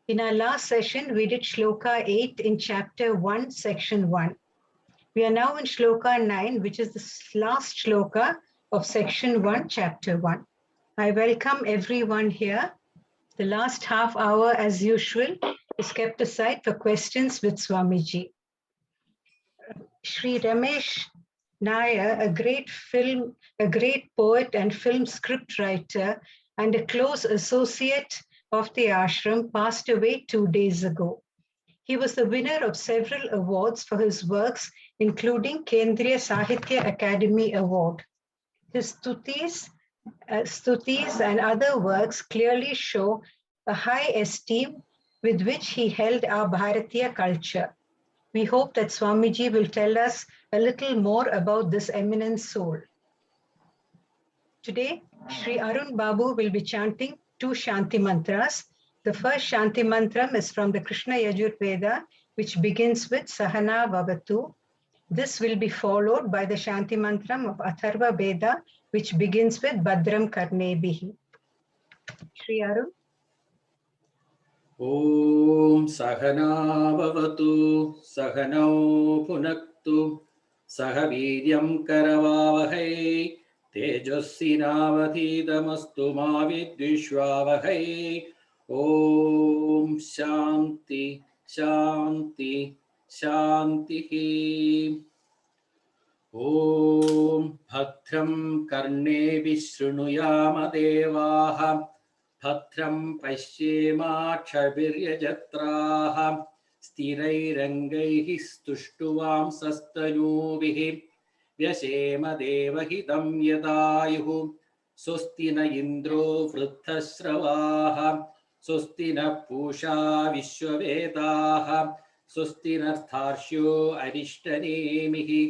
In our last session, we did Shloka 8 in Chapter 1, Section 1. We are now in Shloka 9, which is the last Shloka of Section 1, Chapter 1. I welcome everyone here. The last half hour, as usual, is kept aside for questions with Swamiji. Sri Ramesh Nair, a great poet and film script writer and a close associate of the ashram, passed away 2 days ago. He was the winner of several awards for his works, including Kendriya Sahitya Academy Award. His stutis and other works clearly show a high esteem with which he held our Bharatiya culture. We hope that Swamiji will tell us a little more about this eminent soul. Today, Sri Arun Babu will be chanting 2 Shanti mantras. The first Shanti mantra is from the Krishna Yajurveda, which begins with Sahana Vavatu. This will be followed by the Shanti mantra of Atharva Veda, which begins with Badram Karnebihi. Sri Arun. Om Sahana Vavatu Sahanau Punaktu Sahavidyam Karavavahai Tejasvinavadhitamastu ma vidvishvavahai. Om Shanti Shanti Shanti. Om Bhadram Karnebi Shrunuyama Devaha Bhadram Pashyemakshaviryajatraha Stirairangaihi Stushtuvam Sastanubhihi Vyashema Devahitam Yadayuhu Sustina Indro Vruddhasravaha Sustina Pusha Vishwavedaha Sustinartharsho Arishtanemihi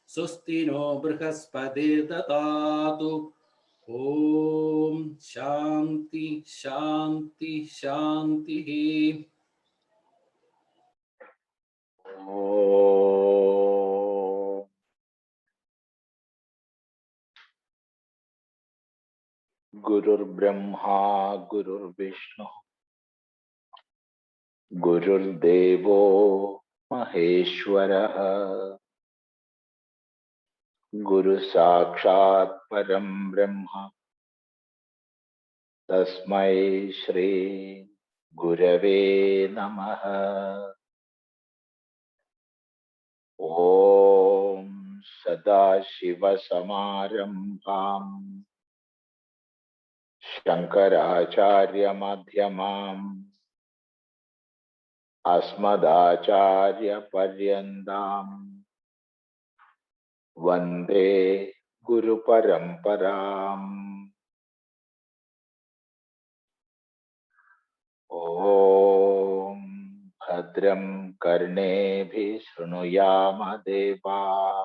Sustino Brihaspati Dadatu. Om Shanti Shanti Shanti. Om Gurur Brahma Gurur Vishnu Gurur Devo Maheshwaraha Guru Sakshat Param Brahma Tasmai Shri Gurave Namaha. Om Sadashiva Samarambham Shankaracharya Madhyamam Asmadacharya Paryandam Vande Guru Paramparam. Om Bhadram Karnebhi Shrunuyama Deva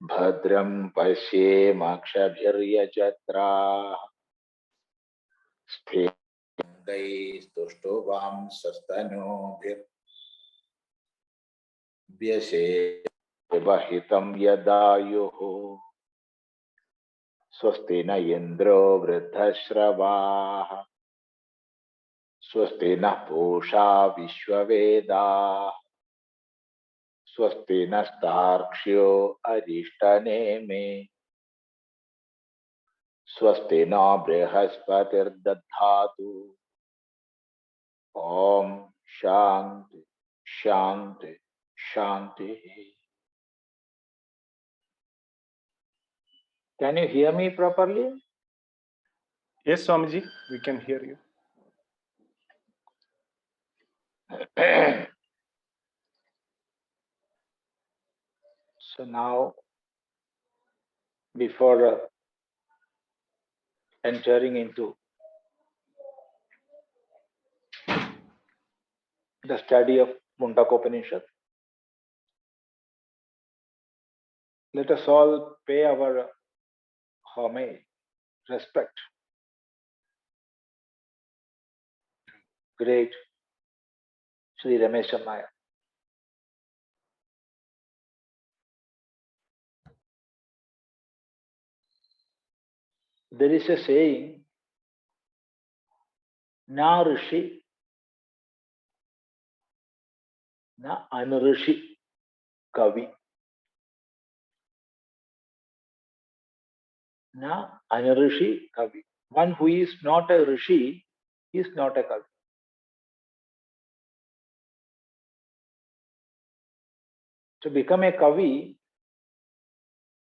Bhadram Pashyemakshabhiryajatra Sthirangais Tushtuvam Sastanobhir Vyashevahitam Yadayuhu Swastina Indro Vruddhasravaha Swastina Pusha Vishwavedaha Swastina Starkshyo Arishtaneme Swastina Brihaspatir Dadhatu. Om Shanti Shanti Shanti. Can you hear me properly? Yes, Swamiji, we can hear you. So now, before entering into the study of Mundakopanishad, let us all pay our homage, respect, great Sri Ramesh Nair. there is a saying, na rishi, na anurishi kavi. Na anurishi kavi. One who is not a rishi is not a kavi. To become a kavi,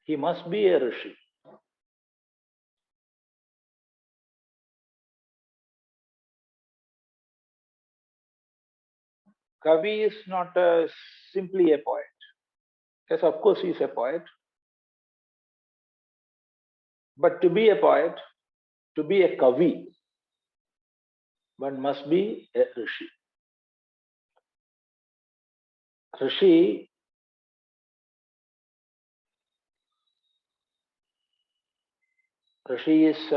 he must be a rishi. Kavi is not simply a poet. Yes, of course, he is a poet. But to be a poet, to be a kavi, one must be a rishi. Rishi is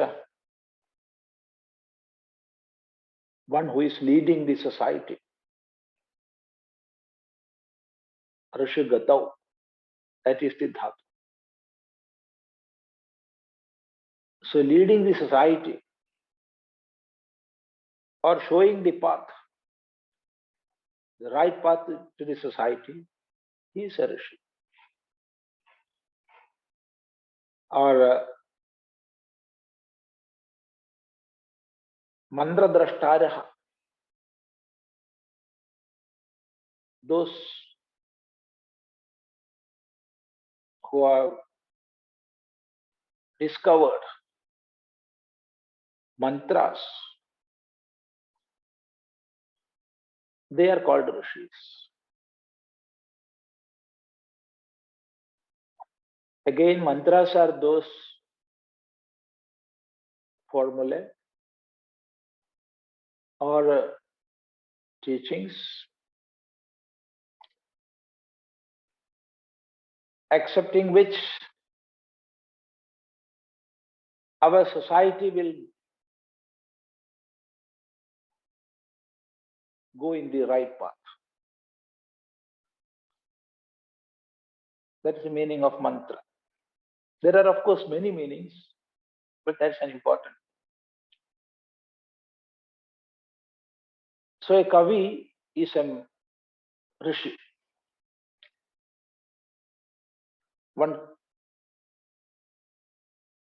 one who is leading the society. Rishi gatau, that is the dhatu. So leading the society or showing the path, the right path to the society, he is a rishi. Or mandra drashtaraha, those who have discovered mantras, they are called rishis. Again, mantras are those formulae or teachings accepting which our society will go in the right path. That is the meaning of mantra. There are, of course, many meanings, but that's an important. So a kavi is a rishi. One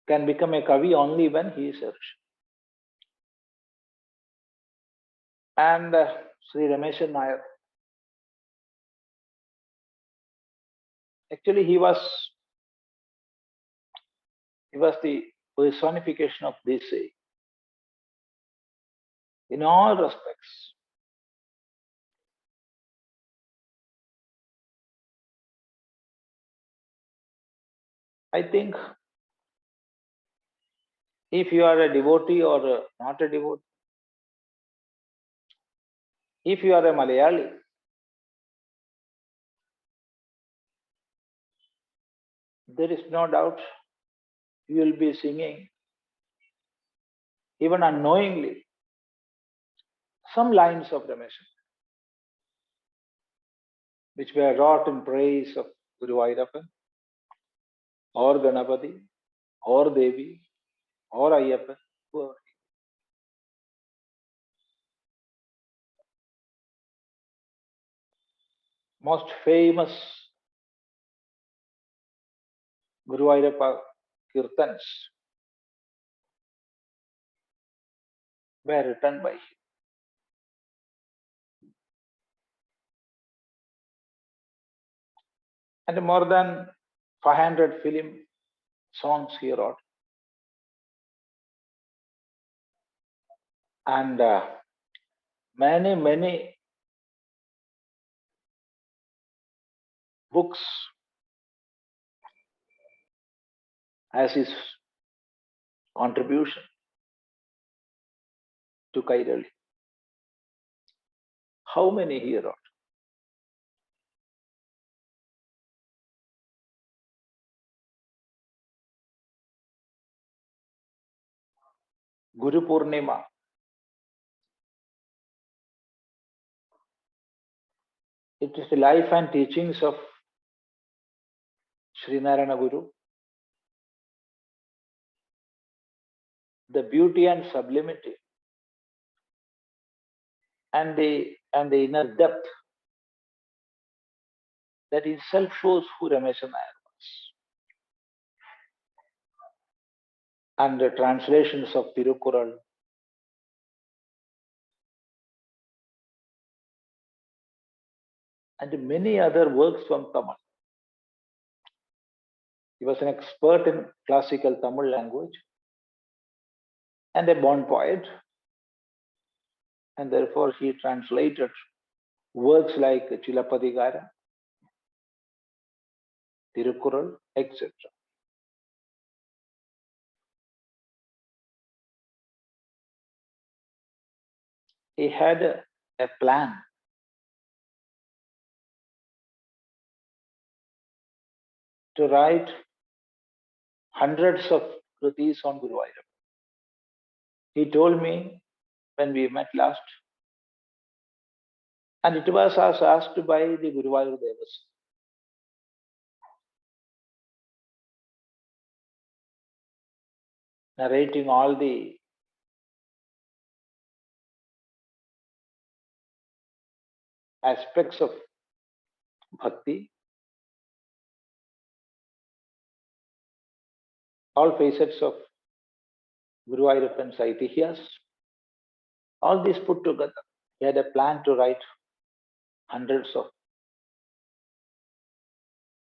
can become a kavi only when he is a rishi. And Sri Rameshan Nair, actually he was the personification of this saying. In all respects, I think if you are a devotee or not a devotee, if you are a Malayali, there is no doubt you will be singing, even unknowingly, some lines of Rameshan, which were wrought in praise of Guru Vairappan, or Ganapati, or Devi, or Ayyappan, whoever. Most famous Guru Vairappa kirtans were written by him. And more than 500 film songs he wrote. And many books as his contribution to Kairali. How many he wrote? Guru Purnima. It is the life and teachings of Sri Narayana Guru. the beauty and sublimity and the inner depth, that itself shows who Ramesha Nair was. And the translations of Tirukural, and many other works from Tamil. He was an expert in classical Tamil language and a born poet, and therefore he translated works like Chilapadigara, Tirukural, etc. He had a plan to write hundreds of kritis on Guru Vairava. He told me when we met last, and it was asked by the Guru Vairava Devas. Narrating all the aspects of bhakti, all facets of Guru Vairappan's Aitihiyas, all these put together. He had a plan to write hundreds of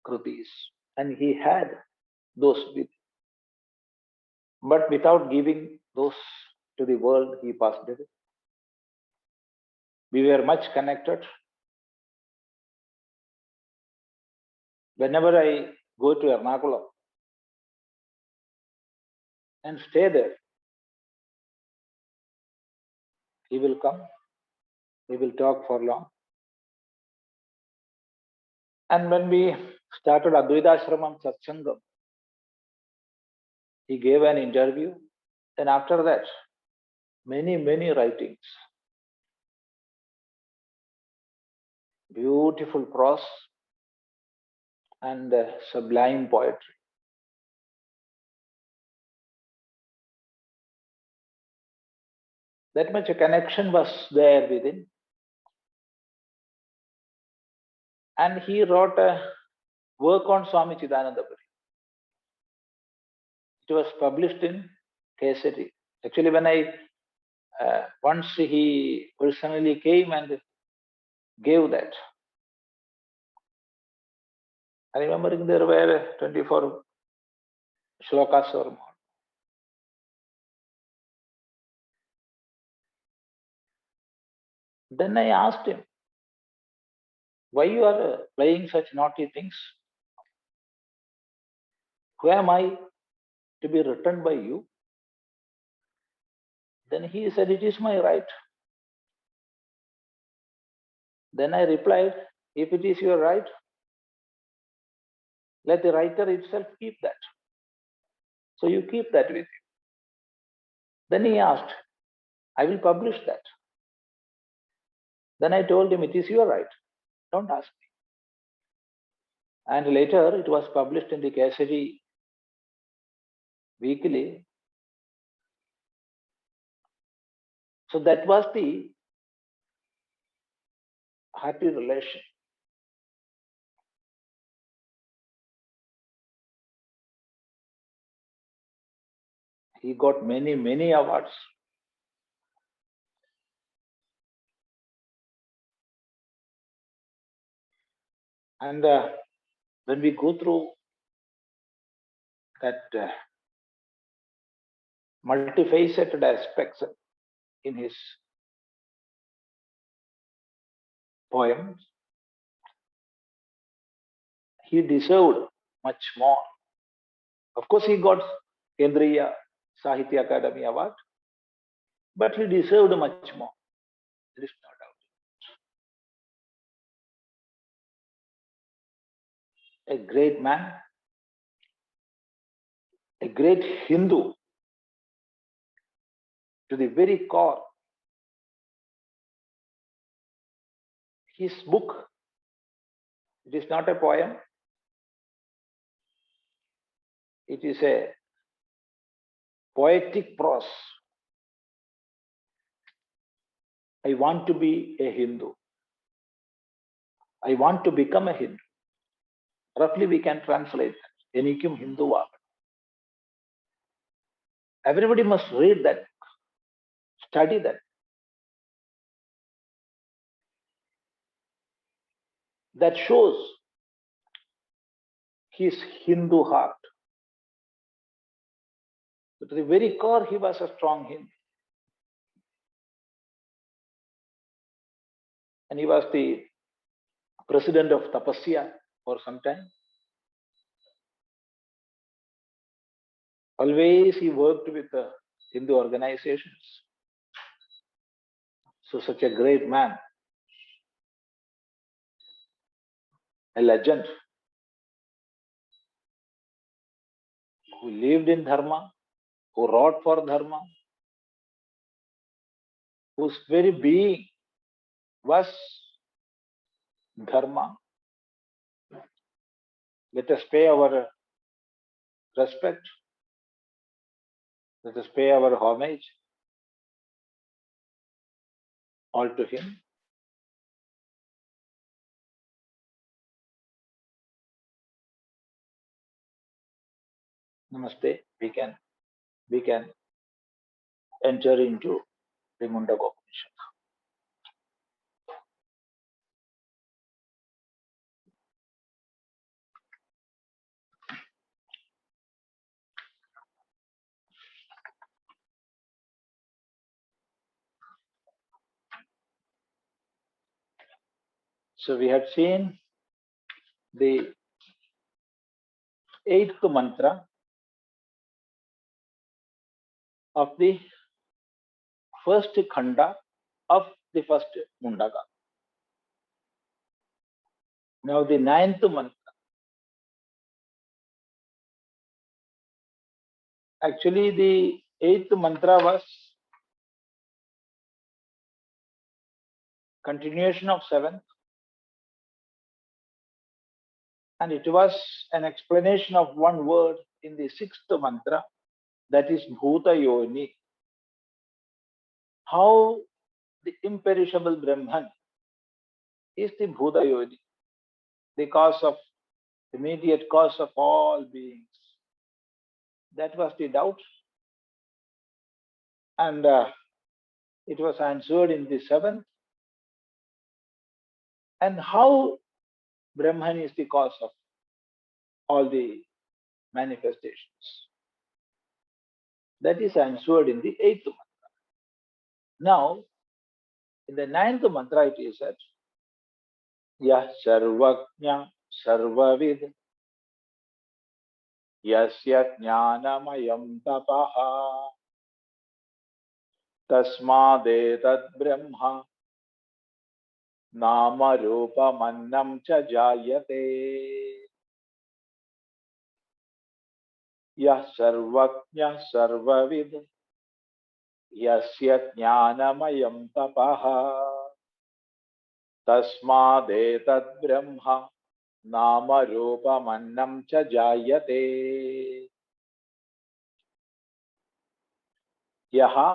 kritis, and he had those with, but without giving those to the world, he passed away. We were much connected. Whenever I go to Ernakulam and stay there, he will come, we will talk for long. And when we started Advaithashramam Satsangam, he gave an interview. Then after that, many writings, beautiful prose and sublime poetry. That much a connection was there within. And he wrote a work on Swami Chidananda Puri. It was published in Kesari. Actually, when once he personally came and gave that, I remember there were 24 shlokas or more. Then I asked him, why you are playing such naughty things? Who am I to be written by you? Then he said, it is my right. Then I replied, if it is your right, let the writer itself keep that. So you keep that with you. Then he asked, I will publish that. Then I told him, it is your right. Don't ask me. And later it was published in the Kesari weekly. So that was the happy relation. He got many awards. And when we go through that multifaceted aspects in his poems, he deserved much more. Of course, he got Kendriya Sahitya Academy Award, but he deserved much more. There is no doubt. A great man, a great Hindu to the very core. His book, it is not a poem, it is a poetic prose. I want to be a Hindu. I want to become a Hindu. Roughly we can translate that. Enikum Hindu Vagam. Everybody must read that, study that. That shows his Hindu heart. But to the very core, he was a strong Hindu. And he was the president of Tapasya for some time. Always he worked with the Hindu organizations. So such a great man, a legend, who lived in Dharma, who wrote for Dharma, whose very being was Dharma. Let us pay our respect. Let us pay our homage all to him. Namaste. We can enter into the Mundakopanishad. So we had seen the 8th mantra of the first Khanda of the first Mundaka. Now the 9th mantra. Actually the 8th mantra was continuation of 7th. And it was an explanation of one word in the 6th mantra, that is Bhuta Yoni. How the imperishable Brahman is the Bhuta Yoni, the cause of, immediate cause of all beings. That was the doubt. And it was answered in the 7th. And how Brahman is the cause of all the manifestations. That is answered in the 8th mantra. Now, in the 9th mantra, it is said, Yah sarvajñaḥ sarvavidyasya jñānamayaṃ tāpaḥ tasmādetadbrahma nāma rūpamannaṃ jāyāte. Yah sarvajñaḥ sarvavidyasya jñānamayaṃ tāpaḥ tasmādetadbrahma nāma rūpamannaṃ jāyāte. Yaha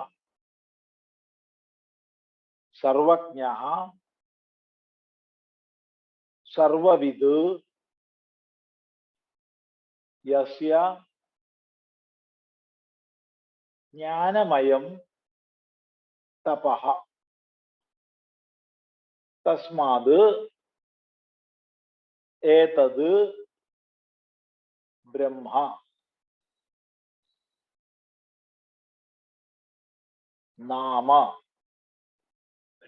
sarvajñaḥ sarvavidyasya jñānamayaṃ tāpaḥ tasmādetadbrahma nāma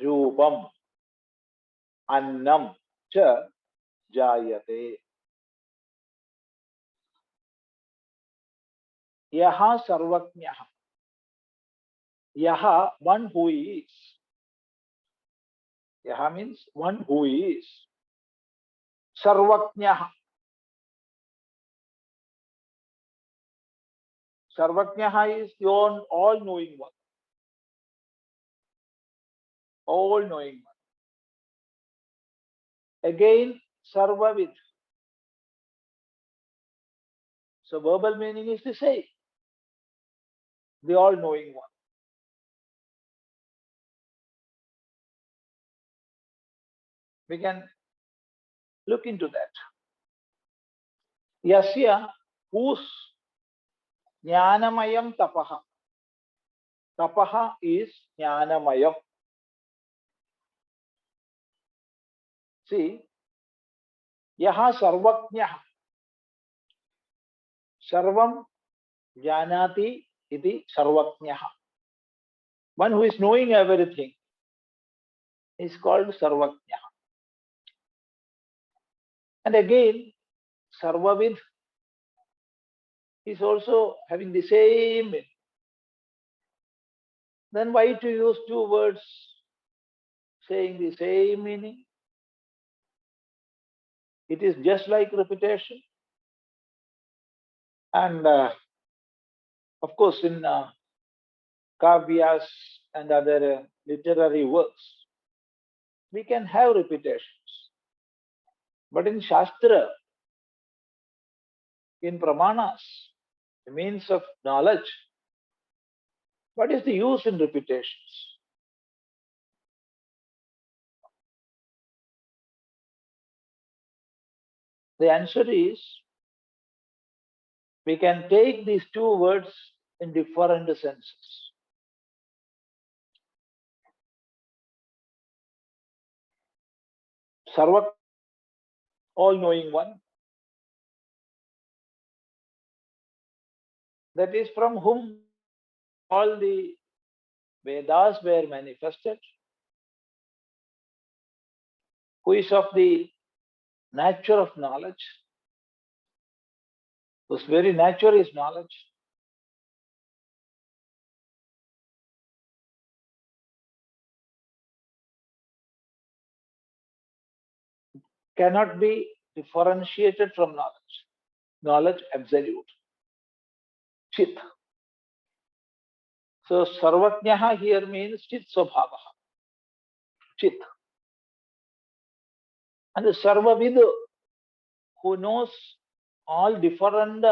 rūpamannaṃ jāyāte. Yaha sarvajñaḥ. Yaha, one who is. Yaha means one who is. Sarvajñaḥ. Sarvajñaḥ is the all-knowing one. All-knowing one. Again, sarvavid. So verbal meaning is the same. the all-knowing one. We can look into that. Yasya, whose jñānamayaṃ tāpaḥ. Tāpaḥ is jñānamayaṃ. See, yaha sarvajñaḥ. Sarvam jāyāte iti sarvajñaḥ. One who is knowing everything is called sarvajñaḥ. And again, sarvavid is also having the same meaning. Then why to use two words saying the same meaning? It is just like repetition. And of course, in kavyas and other literary works, we can have repetitions. But in Shastra, in Pramanas, the means of knowledge, what is the use in repetitions? The answer is, we can take these two words in different senses. Sarva, all-knowing one, that is from whom all the Vedas were manifested, who is of the nature of knowledge, whose very nature is knowledge. Cannot be differentiated from knowledge. Knowledge absolute. Chit. So sarvajñaḥ here means chit svabhavaḥ. Chit. And the sarvavid, who knows all different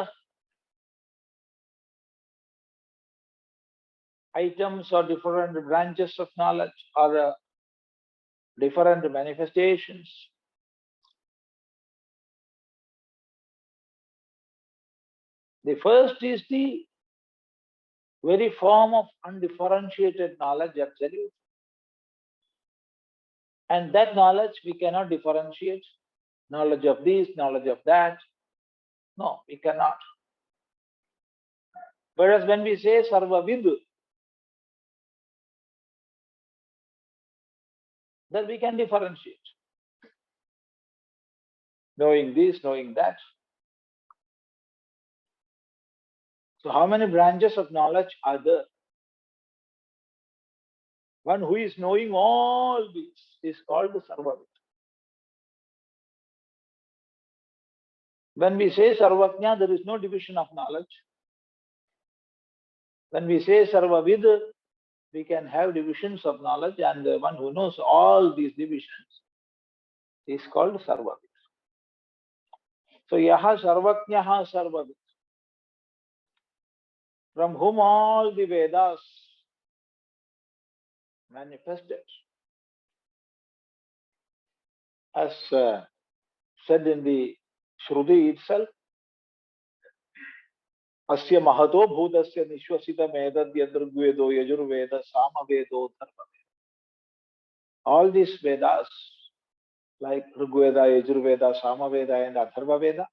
items or different branches of knowledge or different manifestations. The first is the very form of undifferentiated knowledge, absolute. And that knowledge we cannot differentiate. Knowledge of this, knowledge of that. No, we cannot. Whereas when we say sarvavid, then we can differentiate. Knowing this, knowing that. So how many branches of knowledge are there? One who is knowing all this is called the sarvavid. When we say sarvajña, there is no division of knowledge. When we say sarvavid, we can have divisions of knowledge, and the one who knows all these divisions is called sarvavid. So yaha sarvajñaḥ sarvavid, from whom all the Vedas manifested, as said in the Shruti itself, asya mahato bhudasya nishwasita medadya drugvedo yajurveda samavedo dharmaveda. All these Vedas, like Rigveda, Yajurveda, Samaveda and Atharvaveda,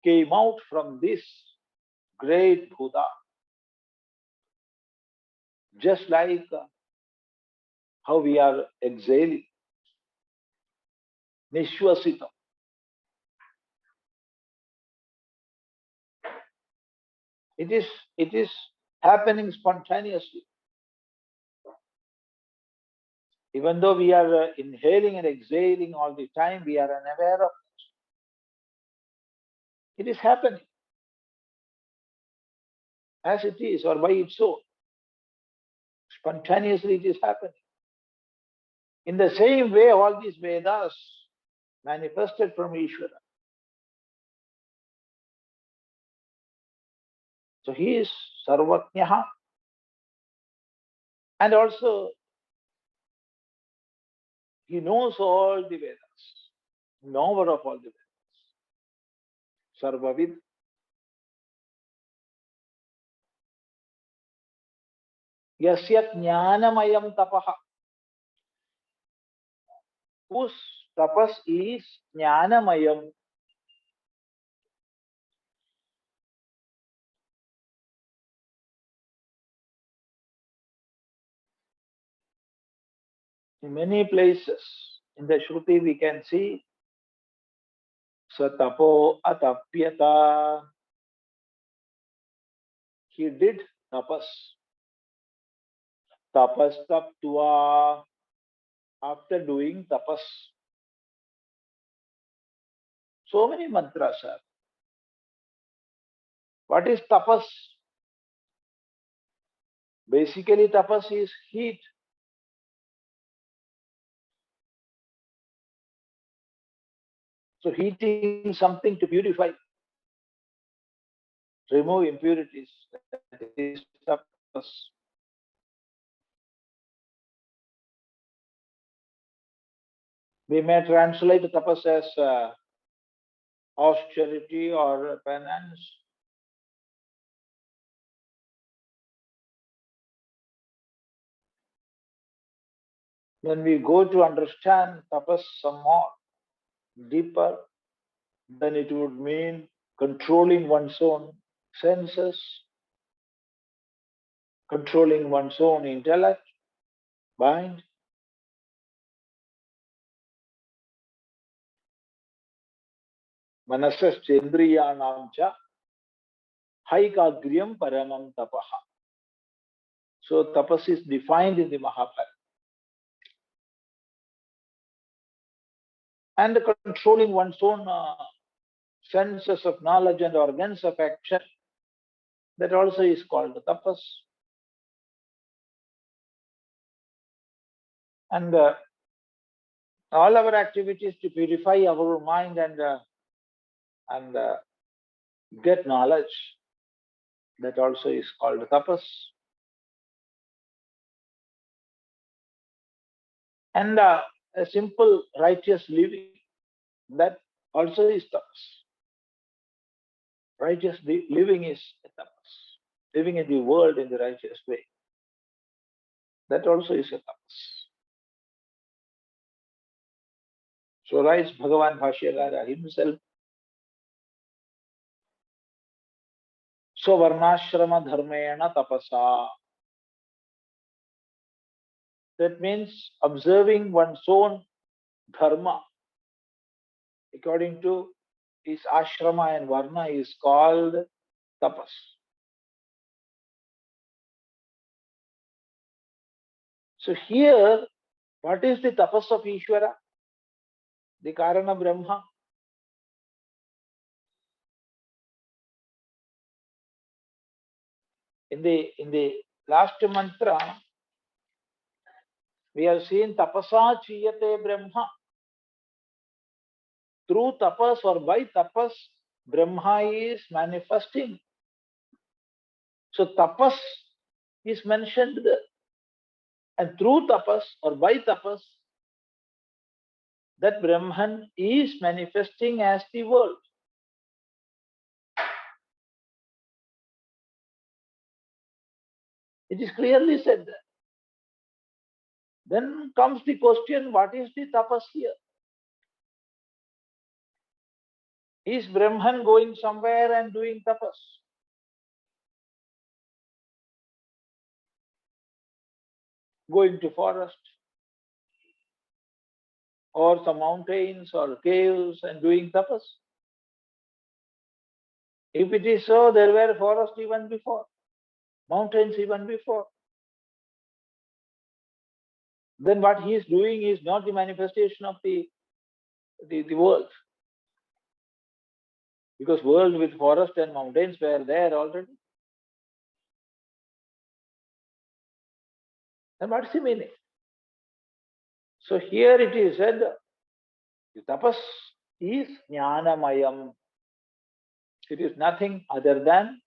came out from this great Buddha. Just like how we are exhaling, nishwasita. It is happening spontaneously. Even though we are inhaling and exhaling all the time, we are unaware of it. It is happening as it is or by its own. Spontaneously it is happening. In the same way, all these Vedas manifested from Ishvara. So he is sarvajñaḥ, and also he knows all the Vedas, knower of all the Vedas. Sarvavidyasya. Yasya jñānamayaṃ tāpaḥ, whose tapas is jñānamayaṃ. In many places in the Shruti we can see Satapo atapyata. He did tapas. Tapas taptua. After doing tapas. So many mantras are. What is tapas? Basically, tapas is heat. So heating something to purify, remove impurities. That is tapas. We may translate tapas as austerity or penance. When we go to understand tapas some more deeper, then it would mean controlling one's own senses, controlling one's own intellect, mind. Manasaschendriyanam cha haikagryam paramam tapaḥ. So tapas is defined in the Mahabharata. And controlling one's own senses of knowledge and organs of action, that also is called tapas. And all our activities to purify our mind and get knowledge, that also is called tapas. And a simple righteous living, that also is tapas. Righteous living is a tapas. Living in the world in the righteous way, that also is a tapas. So writes Bhagavan Bhashyagara himself, Swavarnashrama dharmena tapasa. That means observing one's own dharma according to his ashrama and varna is called tapas. So here, what is the tapas of Ishvara? The Karana Brahma. In the last mantra, we have seen tapasa jāyāte Brahma. Through tapas or by tapas, Brahma is manifesting. So tapas is mentioned there. And through tapas or by tapas, that Brahman is manifesting as the world. It is clearly said there. Then comes the question, what is the tapas here? Is Brahman going somewhere and doing tapas? Going to forest or some mountains or caves and doing tapas? If it is so, there were forests even before, mountains even before. Then what he is doing is not the manifestation of the world. Because world with forest and mountains were there already. Then what is the meaning? So here it is said, the tapas is jñānamayaṃ. It is nothing other than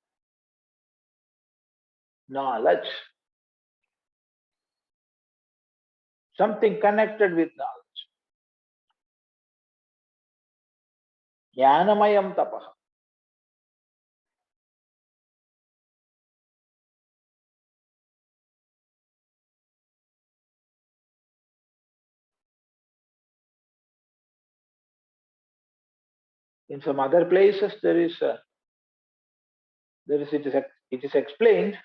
knowledge, something connected with knowledge. Jnānamayaṃ tāpaḥ. In some other places, it is explained.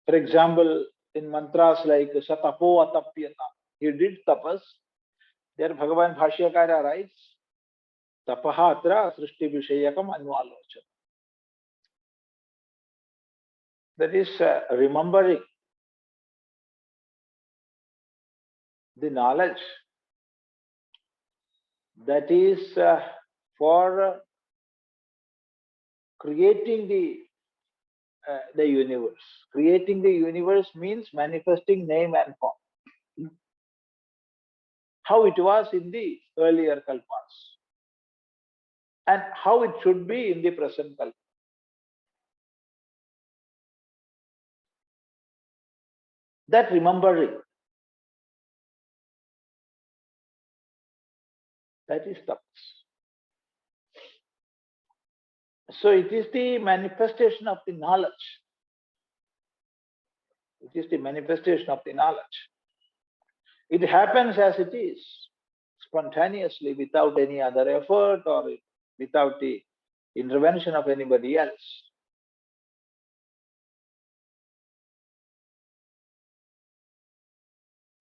For example, in mantras like Satapo Atapyata, he did tapas. There Bhagavan Bhashyakara writes, Tapaḥ atra srishti vishayakam anvalocha. That is remembering the knowledge that is for creating the universe. Creating the universe means manifesting name and form. How it was in the earlier kalpas and how it should be in the present kalpa. That remembering, that is tapas. So it is the manifestation of the knowledge. It is the manifestation of the knowledge. It happens as it is, spontaneously, without any other effort or without the intervention of anybody else.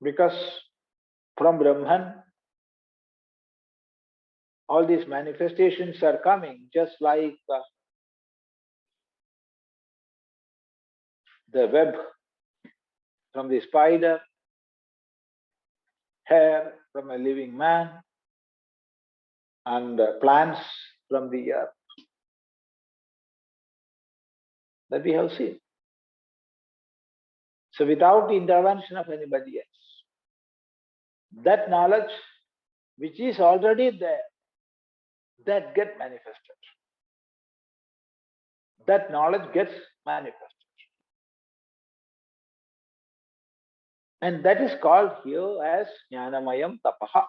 Because from Brahman, all these manifestations are coming, just like the web from the spider, hair from a living man, and plants from the earth. That we have seen. So without the intervention of anybody else, that knowledge which is already there, that gets manifested. That knowledge gets manifested. And that is called here as jñānamayaṃ tāpaḥ.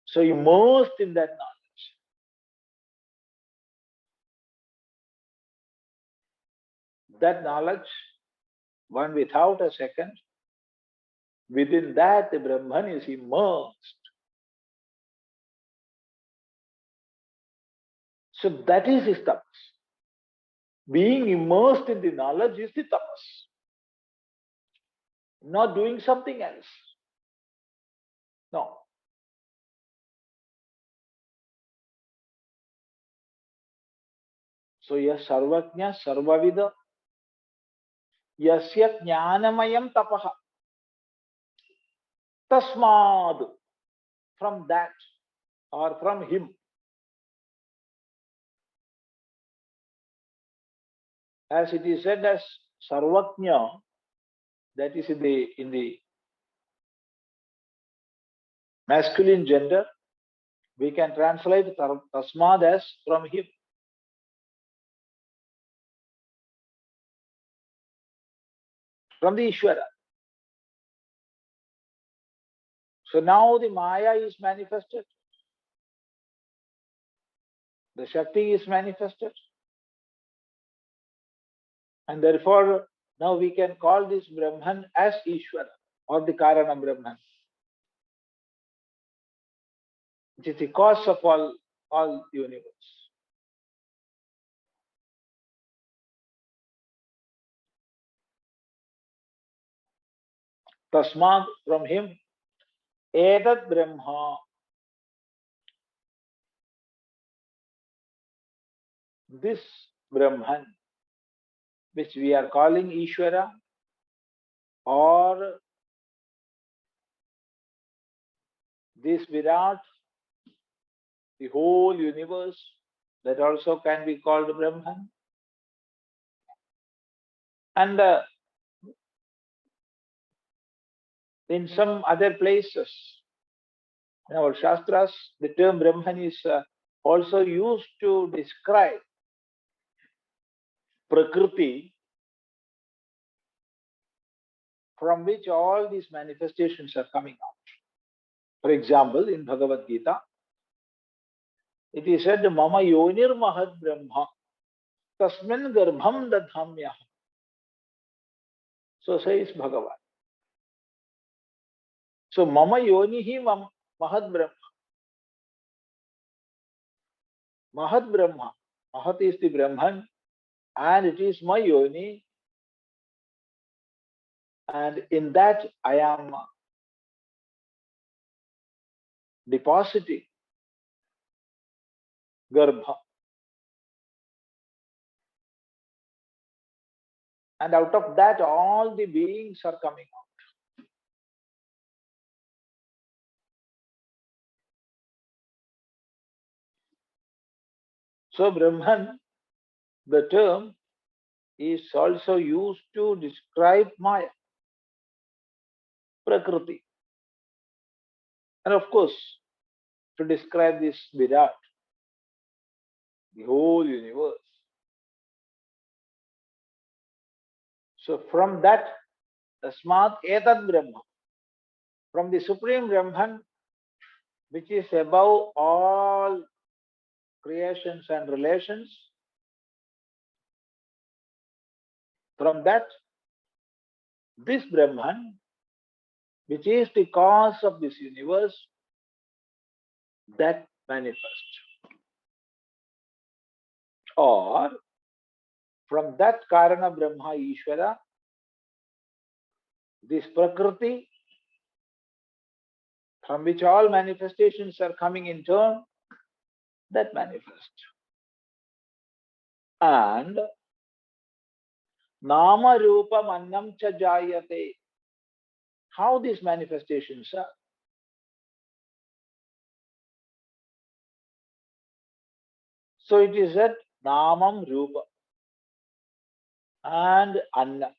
So immersed in that knowledge. That knowledge, one without a second, within that the Brahman is immersed. So that is his tapas. Being immersed in the knowledge is the tapas. Not doing something else. No. So yes, sarvajñaḥ, sarvavidyasya, jñānamayaṃ tāpaḥ. Tasmād, from that or from him. As it is said as sarvajñaḥ, that is in the masculine gender, we can translate tasmād as from him. From the Ishvara. So now the Maya is manifested. The Shakti is manifested. And therefore, now we can call this Brahman as Ishvara or the Karana Brahman, which is the cause of all universe. Tasmād, from him, tāpaḥ. This Brahman, which we are calling Ishvara, or this Virat, the whole universe, that also can be called Brahman. And in some other places, in our Shastras, the term Brahman is also used to describe Prakriti, from which all these manifestations are coming out. For example, in Bhagavad Gita, it is said, Mama yonir mahad brahma, tasmin garbham dadhamyah. So says Bhagavan. So Mama yonihi mahad brahma. Mahad Brahma. Mahat is the Brahman, and it is my yoni, and in that I am depositing Garbha. And out of that, all the beings are coming out. So Brahman, the term, is also used to describe Maya, Prakriti. And of course, to describe this Virat, the whole universe. So from that, tasmādetadbrahma, from the Supreme Brahman, which is above all creations and relations, from that, this Brahman, which is the cause of this universe, that manifests. Or from that Karana Brahma Ishvara, this Prakriti, from which all manifestations are coming in turn, that manifests. And nāma rūpamannaṃ jāyāte, how these manifestations are. So it is that nāmam rūpa and anna.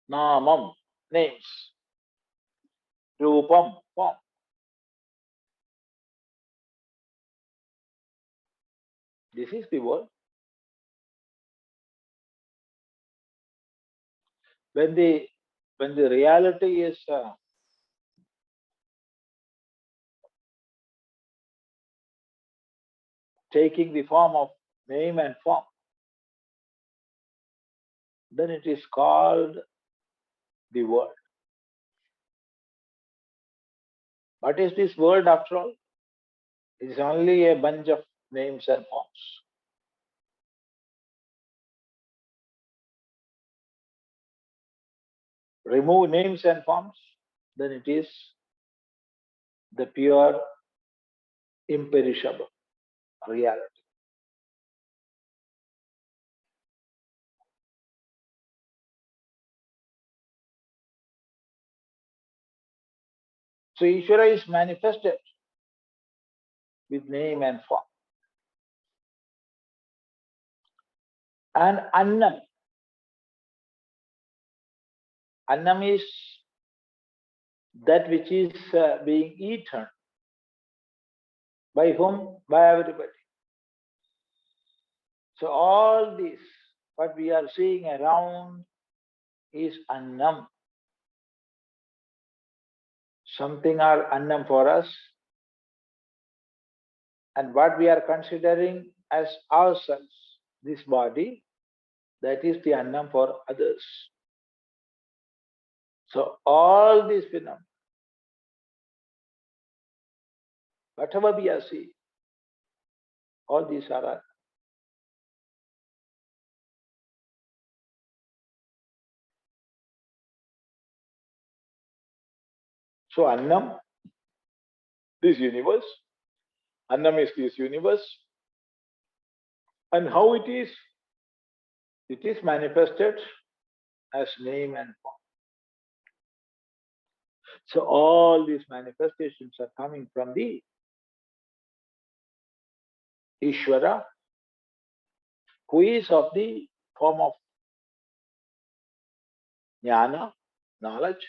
Nāmam, names. Rūpam, form. This is the word. When the reality is taking the form of name and form, then it is called the world. What is this world after all? It is only a bunch of names and forms. Remove names and forms, then it is the pure, imperishable reality. So Ishvara is manifested with name and form. And Annam. Annam is that which is being eaten. By whom? By everybody. So all this, what we are seeing around, is Annam. Something are Annam for us, and what we are considering as ourselves, this body, that is the Annam for others. So all these phenomena, whatever we are seeing, all these are Annam. So Annam, this universe, Annam is this universe, and how it is manifested as name and form. So all these manifestations are coming from the Ishvara, who is of the form of jnana, knowledge,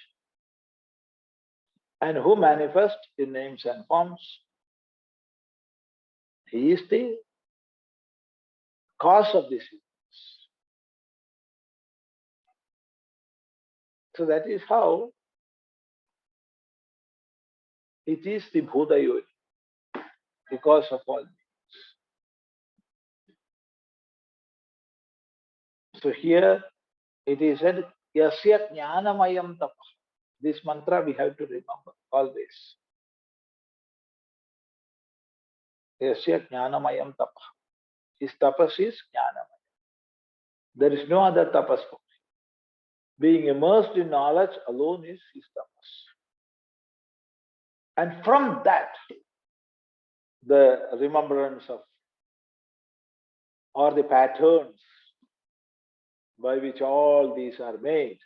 and who manifests in names and forms, He is the cause of this universe. So that is how it is the Bhuta Yoni, because of all this. So here it is said, Yasya jñānamayaṃ tāpaḥ. This mantra we have to remember always. Yasya jñānamayaṃ tāpaḥ. His tapas is jñānamayam. There is no other tapas for him. Being immersed in knowledge alone is his tapas. And from that, the remembrance of, or the patterns by which all these are made,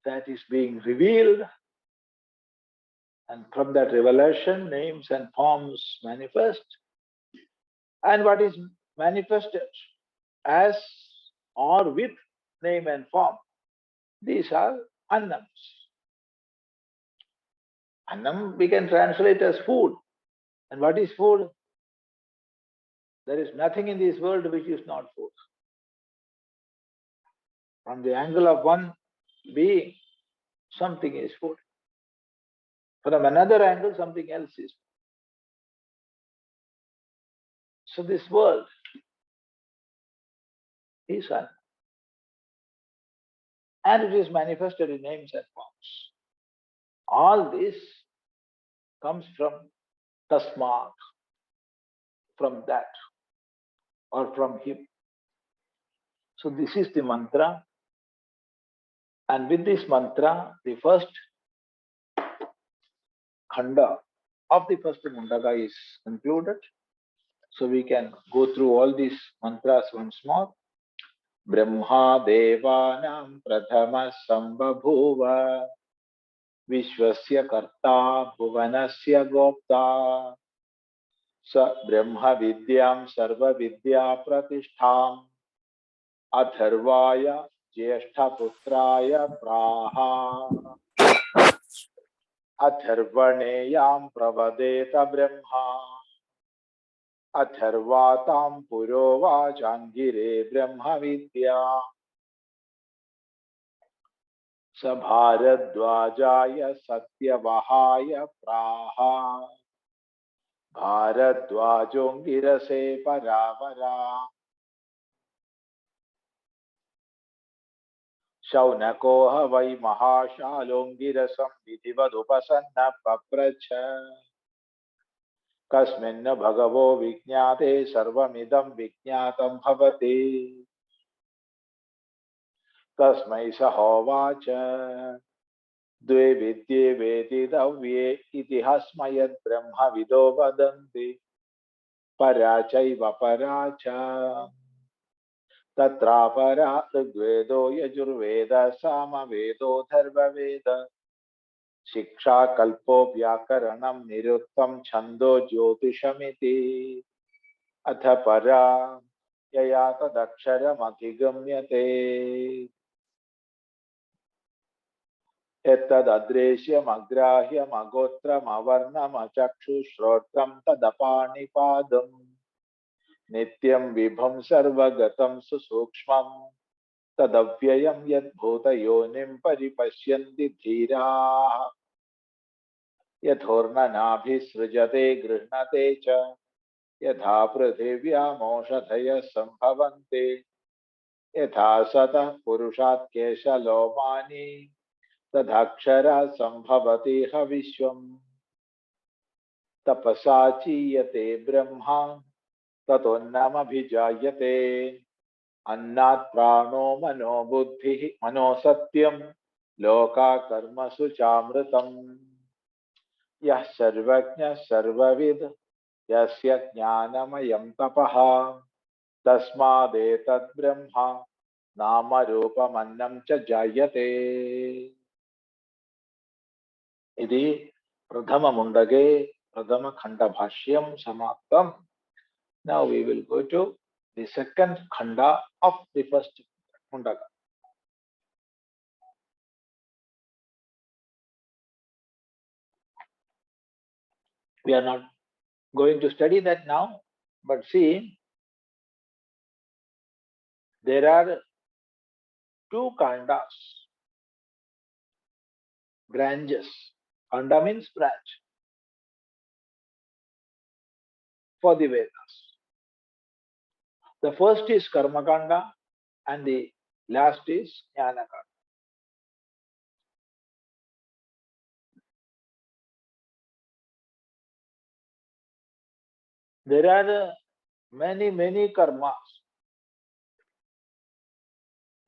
that is being revealed. And from that revelation, names and forms manifest. And what is manifested as or with name and form, these are annams. Annam we can translate as food. And what is food? There is nothing in this world which is not food. From the angle of one being, something is food. From another angle, something else is food. So this world is annam. And it is manifested in names and forms. All this comes from tasmādetadbrahma, from that, or from him. So this is the mantra. And with this mantra, the first Khanda of the first Mundaka is concluded. So we can go through all these mantras once more. Brahma devanam prathama sambhabhuva vishvasya karta bhuvanasya gopta sa brahma vidyam sarvavidya pratishtham atharvaya jyeshtha putraya praha atharvaneyaṃ pravadeta brahma atharvatam purovācāngire brahma vidya sabharadvājaya satyavahaya praha bharadvājongirase paravara shaunakoha vai mahāshālongirasam vidhivadupasanna papracha kasminna bhagavo vijñāte sarvamidam vijñātam bhavati tasmai sahovacha dve vidye vedidavye itihasmayad brahma vido vadanti parachaiva paracha tatrapara ऋग्वेदो Yajurveda सामवेदो धर्मवेद शिक्षा कल्पो व्याकरणं निरुक्तं छन्दो ज्योतिषमिति अथ परा यया तदक्षरमधिगम्यते यत्तददृश्यमग्राह्यमगोत्रमवर्णमचक्षुश्रोत्रं तदपाणिपादं नित्यं विभं सर्वगतं सुसूक्ष्मं तदव्ययं यद्भूतयोनिं परिपश्यन्ति धीराः यथोर्णनाभिसृजते गृह्णते च यथा पृथिव्यामोषधयः सम्भवन्ति यथा सतः पुरुषात् केशलोमानि तदक्षरात् सम्भवति ह विश्वम् तपसा चीयते ब्रह्मा ततोऽन्नमभिजायते अन्नात् प्राणो मनो बुद्धिः मनो सत्यं लोकाकर्मसु चामृतम् यः सर्वज्ञः सर्वविद् यस्य ज्ञानमयं तपः तस्मादेतद्ब्रह्मा नाम रूपमन्नं च जायते इति प्रथममुण्डके प्रथमखण्डभाष्यं समाप्तम्. Now we will go to the second khanda of the first Mundaka. We are not going to study that now, but see, there are two khandas, branches. Khanda means branch for the Vedas. The first is Karma Khanda and the last is Jnana Khanda. There are many karmas,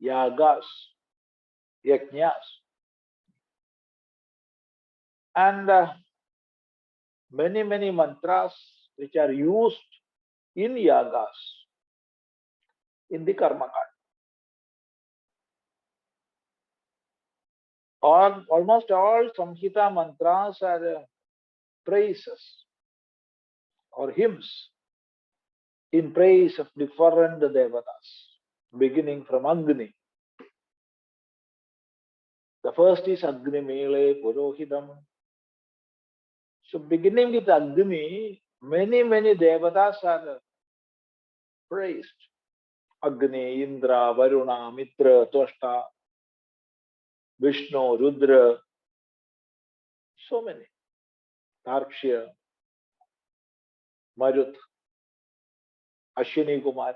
yagas, yajñas, and many mantras which are used in yagas in the Karma Khanda. Almost all Samhita mantras are praises or hymns in praise of different devatas, beginning from Agni. The first is Agni Mele Purohidam. So beginning with Agni, many devatas are praised. Agni, Indra, Varuna, Mitra, Toshta, Vishnu, Rudra, so many. Tarkshya, Marut, Ashwini Kumaras,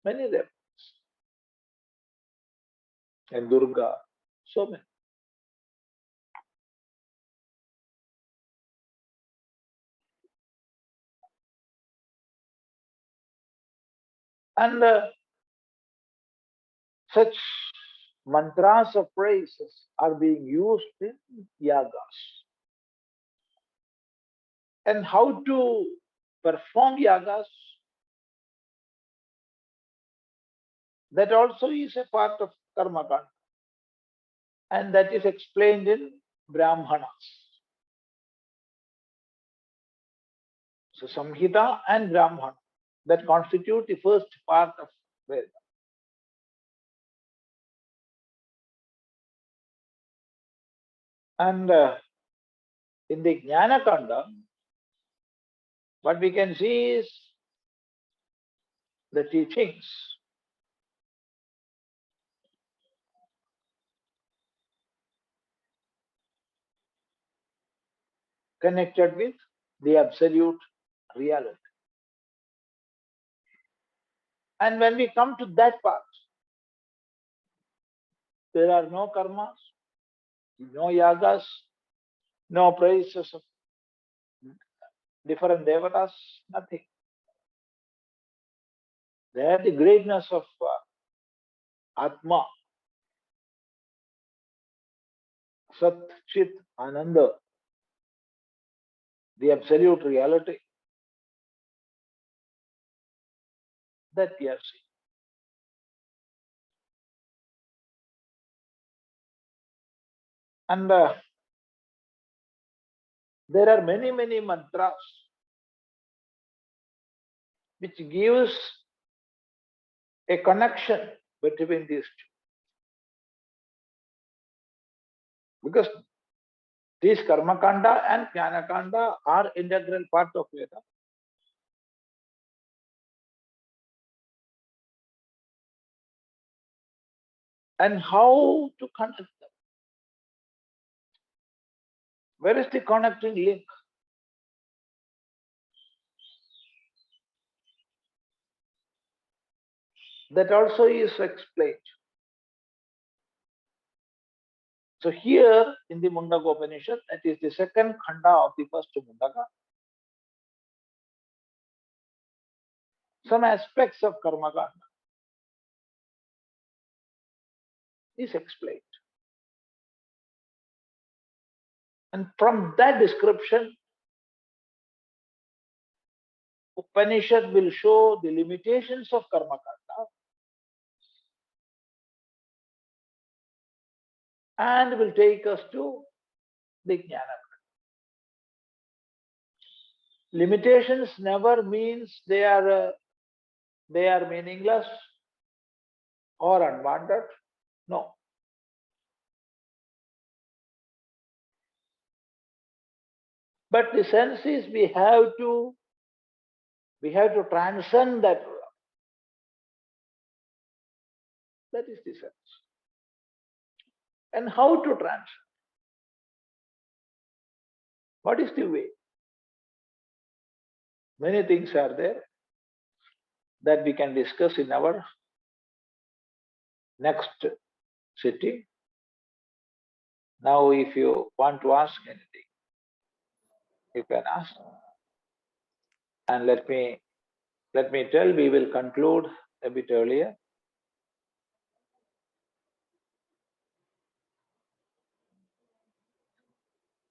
many devas. And Durga, so many. And such mantras of praises are being used in yagas. And how to perform yagas, that also is a part of Karma Khanda. And that is explained in Brahmanas. So Samhita and Brahmana, that constitute the first part of Veda. And in the Jnana Khanda, what we can see is the teachings connected with the absolute reality. And when we come to that part, there are no karmas, no yagas, no praises of different devatas, nothing. There the greatness of Atma, Sat, Chit, Ananda, the absolute reality, that we are seeing. And there are many mantras which gives a connection between these two. Because these Karma Khanda and Jnana Khanda are integral part of Veda. And how to connect them? Where is the connecting link? That also is explained. So here in the Mundakopanishad, that is the second Khanda of the first Mundaka, some aspects of Karma Khanda is explained. And from that description, Upanishad will show the limitations of Karma Khanda and will take us to the Jnana. Limitations never means they are meaningless or unwanted. No. But the sense is we have to transcend that realm. That is the sense. And how to transcend? What is the way? Many things are there that we can discuss in our next sitting. Now, if you want to ask anything, you can ask. And let me tell, we will conclude a bit earlier.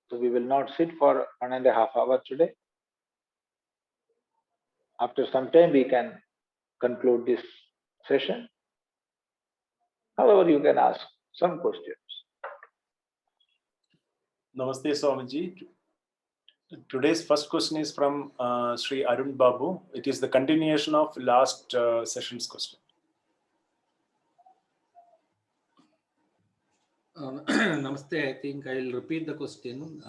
So we will not sit for 1.5 hours today. After some time, we can conclude this session. However, you can ask some questions. Namaste, Swamiji. Today's first question is from Sri Arun Babu. It is the continuation of last session's question. Namaste. I think I will repeat the question.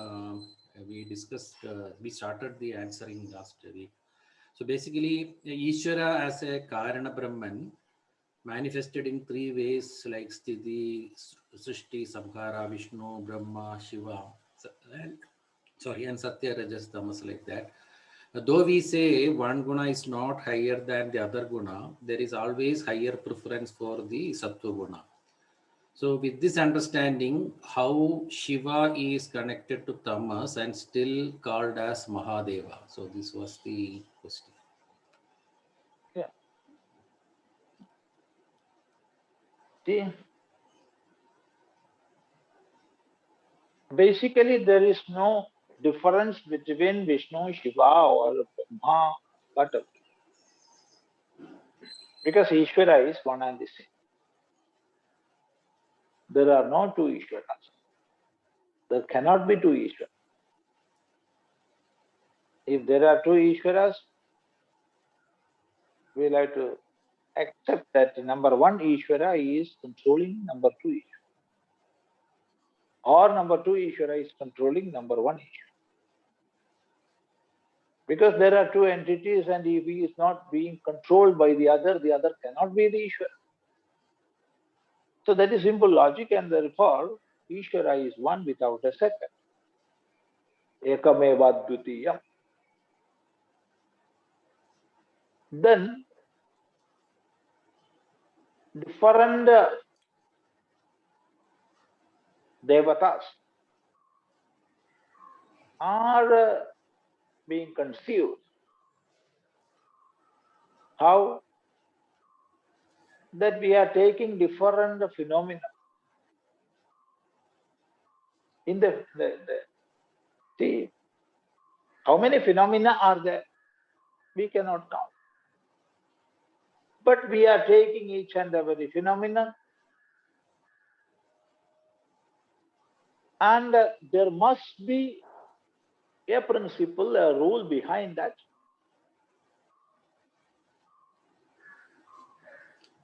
We discussed, we started the answering last week. So basically, Ishvara as a Karana Brahman manifested in 3 ways, like Sthiti, Srishti, Samhara, Vishnu, Brahma, Shiva, and Satya, Rajas, Tamas, like that. Though we say one guna is not higher than the other guna, there is always higher preference for the Sattva guna. So with this understanding, how Shiva is connected to Tamas and still called as Mahadeva? So this was the question. Yeah. See, basically there is no difference between Vishnu, Shiva or Brahma, whatever. Because Ishvara is one and the same. There are no 2 Ishvaras. There cannot be 2 Ishvaras. If there are 2 Ishvaras, we like to accept that number 1 Ishvara is controlling number 2 Ishvara. Or number 2 Ishvara is controlling number 1 Ishvara. Because there are 2 entities, and if he is not being controlled by the other cannot be the Ishvara. So that is simple logic, and therefore Ishvara is one without a second. Ekameva dvitiyam. Then different devatas are being conceived. How? That we are taking different phenomena. In see, how many phenomena are there? We cannot count. But we are taking each and every phenomenon, and there must be a principle, a rule behind that.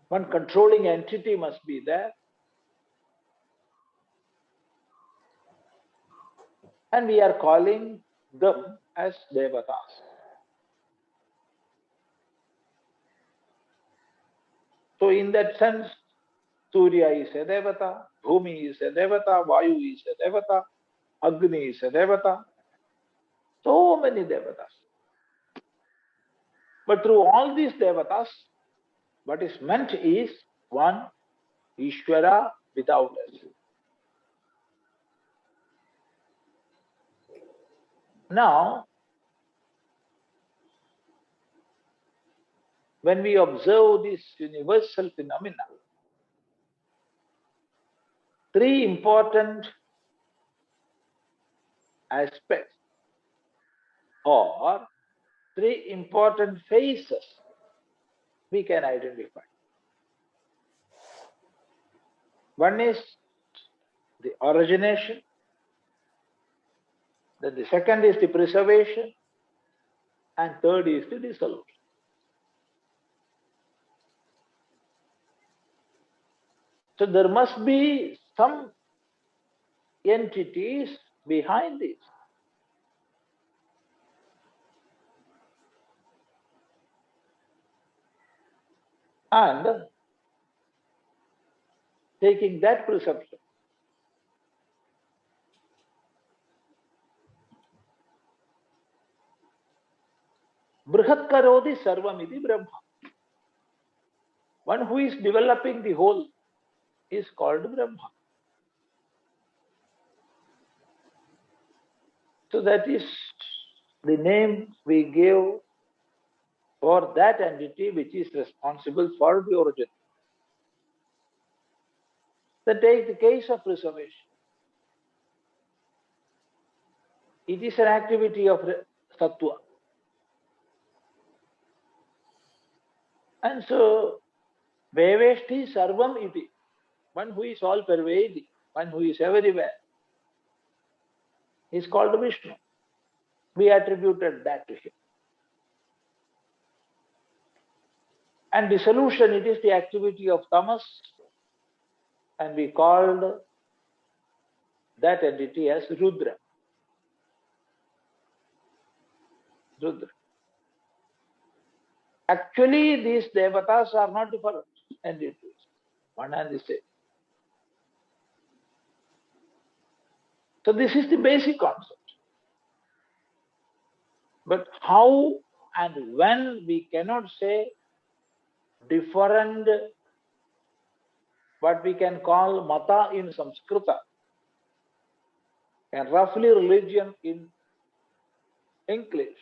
One controlling entity must be there. And we are calling them as devatas. So in that sense, Surya is a devata, Bhumi is a devata, Vayu is a devata, Agni is a devata. So many devatas. But through all these devatas, what is meant is one Ishvara without us. Now, when we observe this universal phenomena, 3 important aspects or 3 important phases we can identify. One is the origination, then the second is the preservation, and third is the dissolution. So there must be some entities behind this. And taking that perception, Brihat Karodi Sarvamiti Brahma. One who is developing the whole is called Brahma. So that is the name we give for that entity which is responsible for the origin. Then take the case of preservation. It is an activity of Sattva. And so, Veveshti Sarvam Iti, one who is all pervading, one who is everywhere, is called Vishnu. We attributed that to him. And dissolution, it is the activity of tamas, and we called that entity as Rudra. Rudra. Actually, these devatas are not different entities, one and the same. So this is the basic concept. But how and when we cannot say different, what we can call mata in Sanskrita, and roughly religion in English,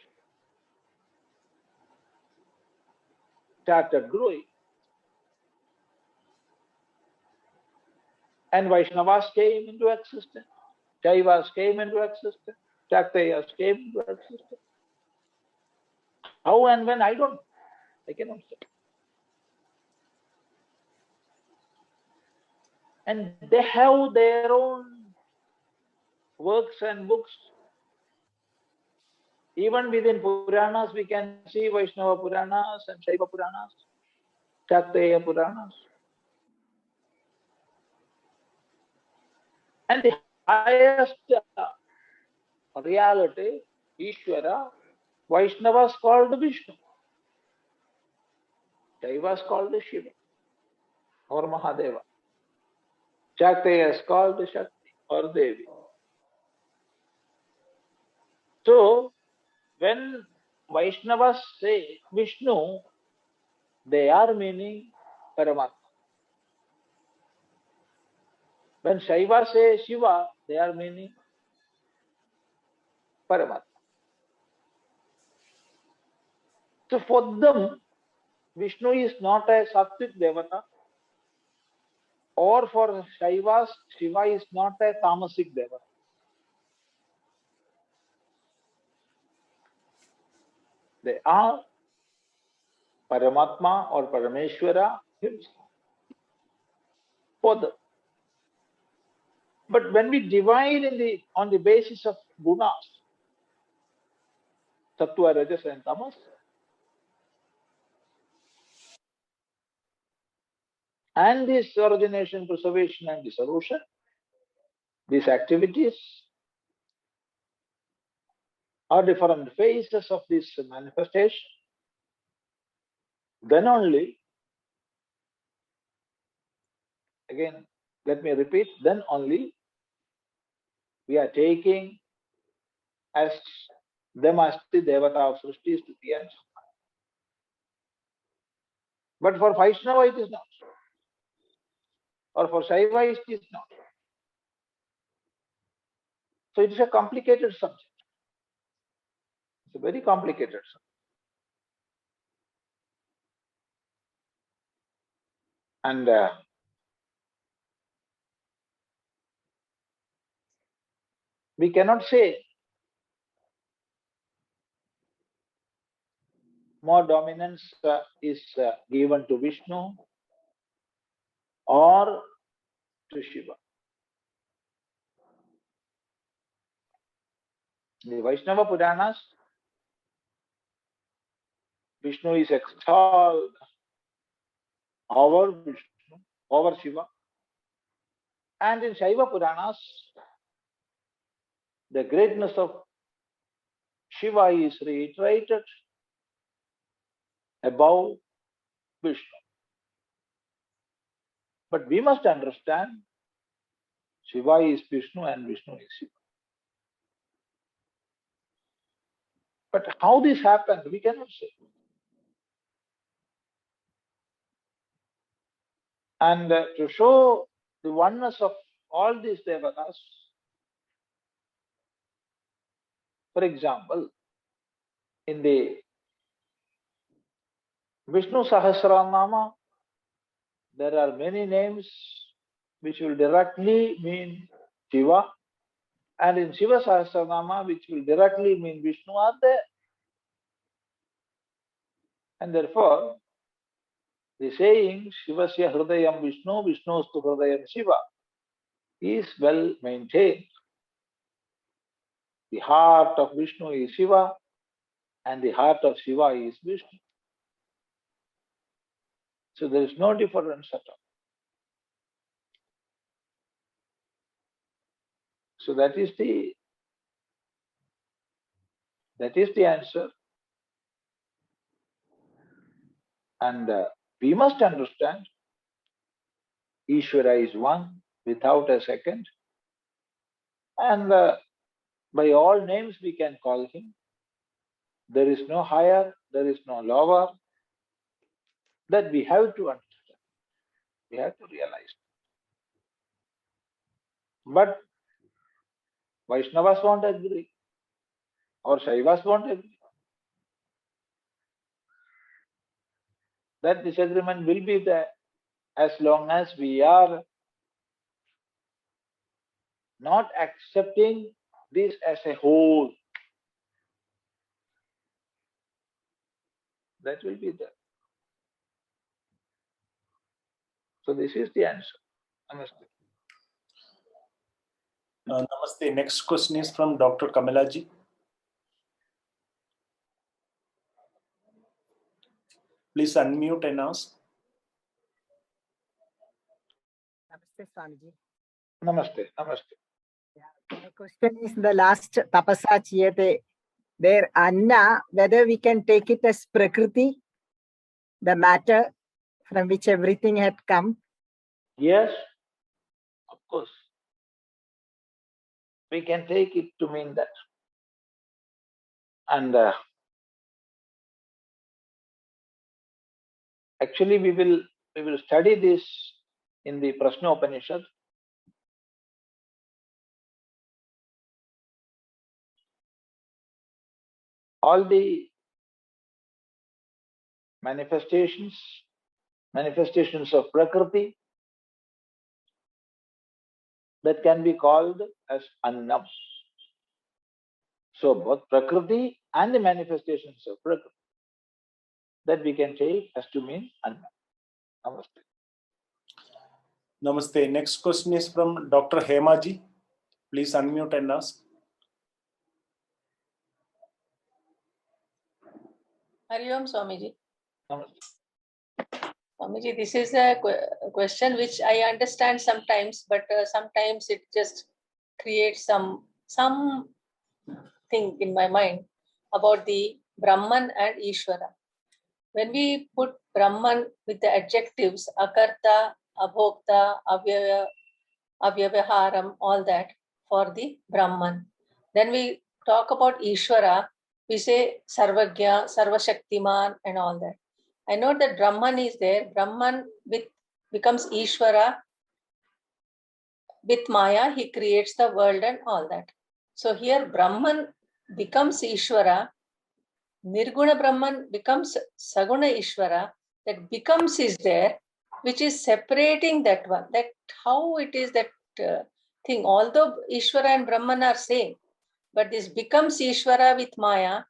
started growing. And Vaishnavas came into existence, Shaivas came into existence, Shaktayas came into existence. How and when, I don't know. I cannot say. And they have their own works and books. Even within Puranas, we can see Vaishnava Puranas and Shaiva Puranas, Shaktaya Puranas. And the highest reality, Ishvara, Vaishnavas called Vishnu. Shaivas called Shiva or Mahadeva. Shaktayas called Shakti or Devi. So, when Vaishnavas say Vishnu, they are meaning Paramatma. When Shaivas say Shiva, they are meaning Paramatma. So for them, Vishnu is not a Sattvic Devata, or for Shaivas, Shiva is not a Tamasic Devata. They are Paramatma or Parameshwara himself. For them. But when we divide on the basis of gunas, Sattva, Rajas and Tamas, and this origination, preservation and dissolution, these activities are different phases of this manifestation, then only, again, let me repeat, then only we are taking as them as the Devata of Srishti is to the end. But for Vaishnava it is not. Or for Shaiva it is not. So it is a complicated subject. It's a very complicated subject. And we cannot say more dominance is given to Vishnu or to Shiva. In the Vaishnava Puranas, Vishnu is extolled over Vishnu, over Shiva. And in Shaiva Puranas, the greatness of Shiva is reiterated above Vishnu. But we must understand Shiva is Vishnu and Vishnu is Shiva. But how this happened, we cannot say. And to show the oneness of all these devatas, for example, in the Vishnu Sahasranama, there are many names which will directly mean Shiva, and in Shiva Sahasranama, which will directly mean Vishnu, are there. And therefore, the saying Shivasya Hridayam Vishnu, Vishnustu Hridayam Shiva is well maintained. The heart of Vishnu is Shiva, and the heart of Shiva is Vishnu. So there is no difference at all. So that is the answer. And we must understand Ishvara is one without a second. And by all names we can call him. There is no higher, there is no lower. That we have to understand. We have to realize. But Vaishnavas won't agree, or Shaivas won't agree. That disagreement will be there as long as we are not accepting this as a whole. That will be there. So this is the answer. Namaste. Namaste. Next question is from Dr. Kamalaji. Please unmute and ask. Namaste, Swamiji. Namaste. Namaste. The question is the last tapasa jāyāte. There, Anna, whether we can take it as Prakriti, the matter from which everything had come. Yes, of course. We can take it to mean that. And actually we will study this in the Prashnopanishad. All the manifestations of Prakriti that can be called as Annam. So both Prakriti and the manifestations of Prakriti that we can take as to mean Annam. Namaste. Namaste. Next question is from Dr. Hemaji. Please unmute and ask. Hari Om Swamiji. Namaste. Swamiji, this is a question which I understand sometimes, but sometimes it just creates some thing in my mind about the Brahman and Ishvara. When we put Brahman with the adjectives Akarta, Abhokta, Avyavaharam, all that for the Brahman. Then we talk about Ishvara, we say sarvajñaḥ, sarvashaktiman and all that. I know that Brahman is there. Brahman becomes Ishvara. With Maya, he creates the world and all that. So here Brahman becomes Ishvara. Nirguna Brahman becomes Saguna Ishvara. That becomes is there, which is separating that one. That how it is that thing. Although Ishvara and Brahman are same, but this becomes Ishvara with Maya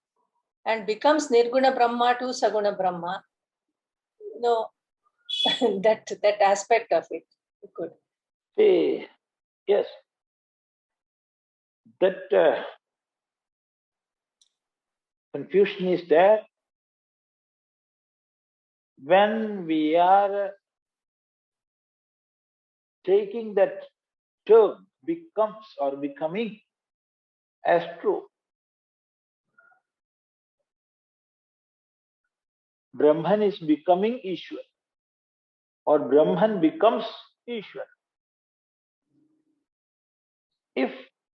and becomes Nirguna Brahma to Saguna Brahma. No, that aspect of it. Good. Yes. That confusion is there when we are taking that term becomes or becoming as true. Brahman is becoming Ishwar, or Brahman becomes Ishvara. If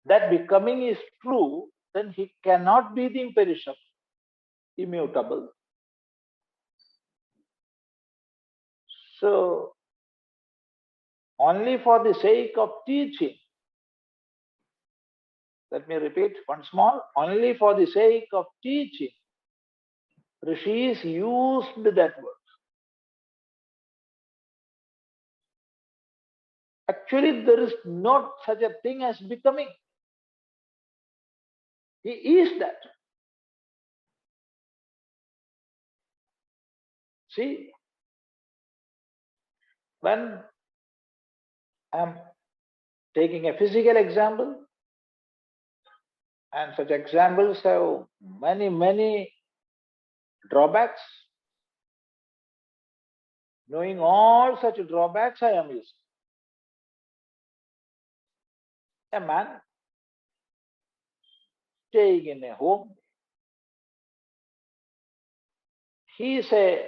that becoming is true, then he cannot be the imperishable, immutable. So, only for the sake of teaching, let me repeat once more, only for the sake of teaching, Rishis used that word. Actually, there is not such a thing as becoming. He is that. See, when I am taking a physical example, and such examples have many drawbacks. Knowing all such drawbacks, I am using. A man staying in a home, he is a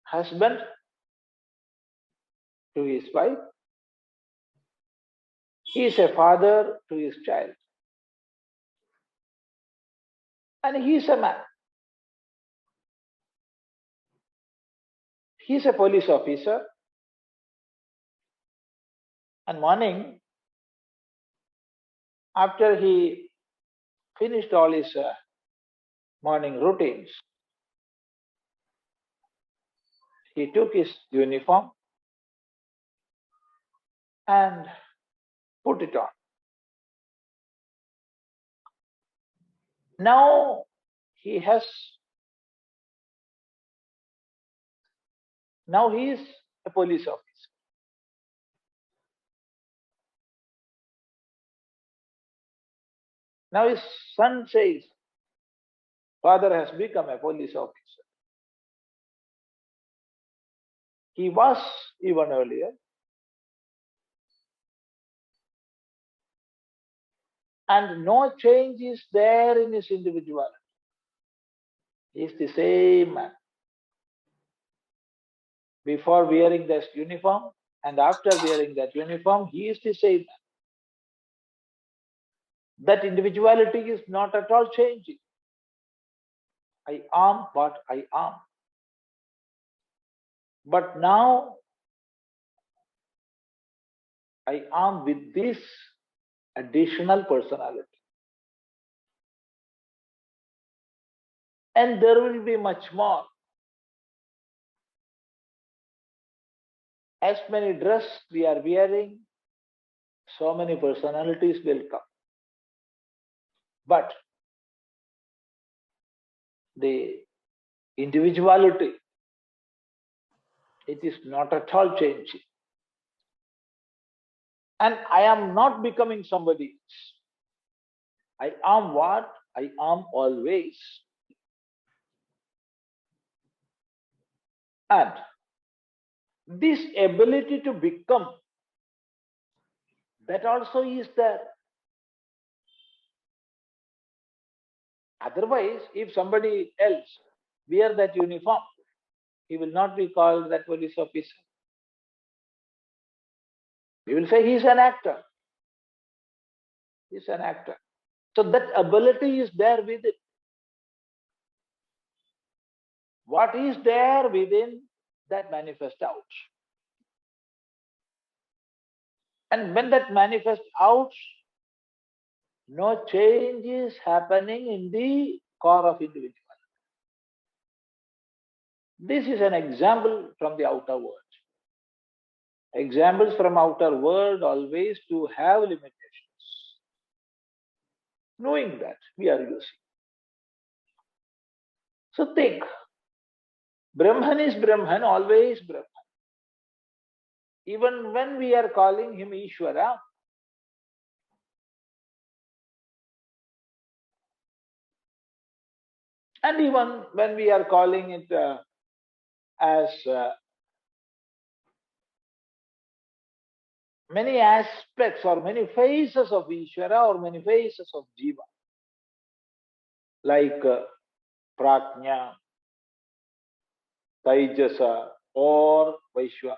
husband to his wife, he is a father to his child, and he is a man. He is a police officer, and morning, after he finished all his morning routines, he took his uniform and put it on. Now he is a police officer. Now his son says, father has become a police officer. He was even earlier. And no change is there in his individuality. He is the same man. Before wearing that uniform and after wearing that uniform, he is the same man. That individuality is not at all changing. I am what I am. But now I am with this additional personality. And there will be much more. As many dresses we are wearing, so many personalities will come. But the individuality, it is not at all changing. And I am not becoming somebody else. I am what I am always. And this ability to become, that also is there. Otherwise, if somebody else wear that uniform, he will not be called that police officer. We will say he is an actor. He is an actor. So that ability is there within. What is there within, that manifests out. And when that manifests out, no change is happening in the core of individuality. This is an example from the outer world. Examples from outer world always do have limitations. Knowing that, we are using. So think, Brahman is Brahman, always Brahman. Even when we are calling him Ishvara, and even when we are calling it as many aspects or many phases of Ishvara or many phases of Jiva, like Prajna, Taijasa or Vishwa.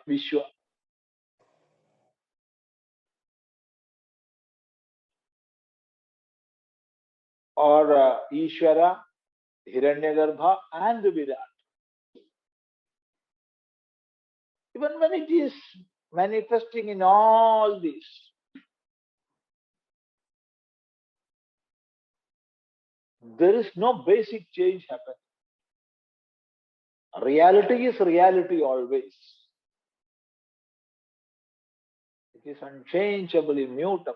or Ishvara, Hiranyagarbha and Virat. Even when it is manifesting in all these, there is no basic change happening. Reality is reality always. It is unchangeably mutable.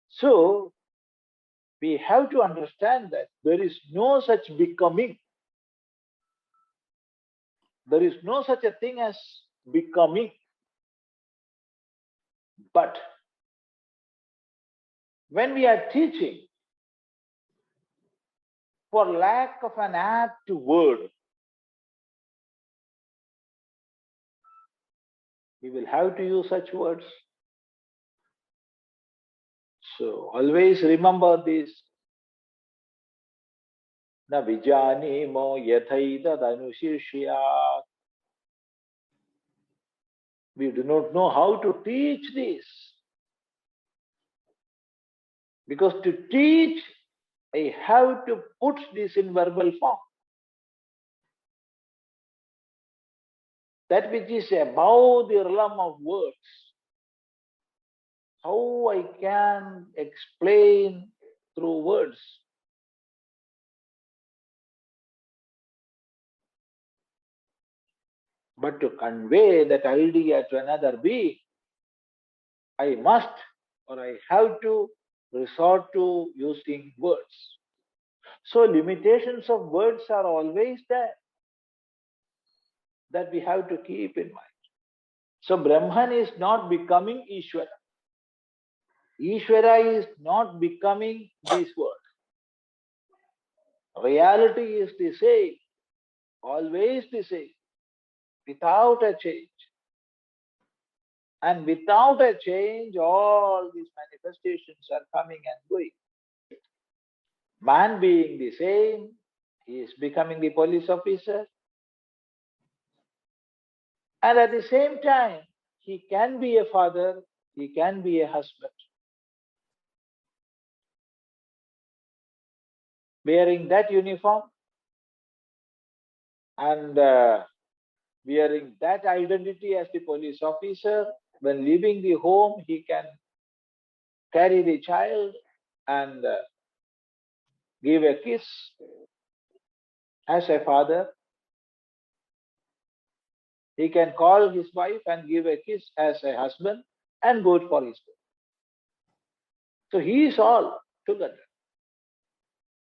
So, we have to understand that there is no such becoming. There is no such a thing as becoming. But when we are teaching, for lack of an apt word, we will have to use such words. So always remember this. Na vijanimo yathaitad anushishya. We do not know how to teach this. Because to teach, I have to put this in verbal form. That which is above the realm of words. How I can explain through words? But to convey that idea to another being, I must or I have to resort to using words. So limitations of words are always there that we have to keep in mind. So Brahman is not becoming Ishvara. Ishvara is not becoming this world. Reality is the same, always the same, without a change. And without a change, all these manifestations are coming and going. Man being the same, he is becoming the police officer. And at the same time, he can be a father, he can be a husband. Wearing that uniform and wearing that identity as the police officer, when leaving the home, he can carry the child and give a kiss as a father. He can call his wife and give a kiss as a husband and go for his work. So he is all together.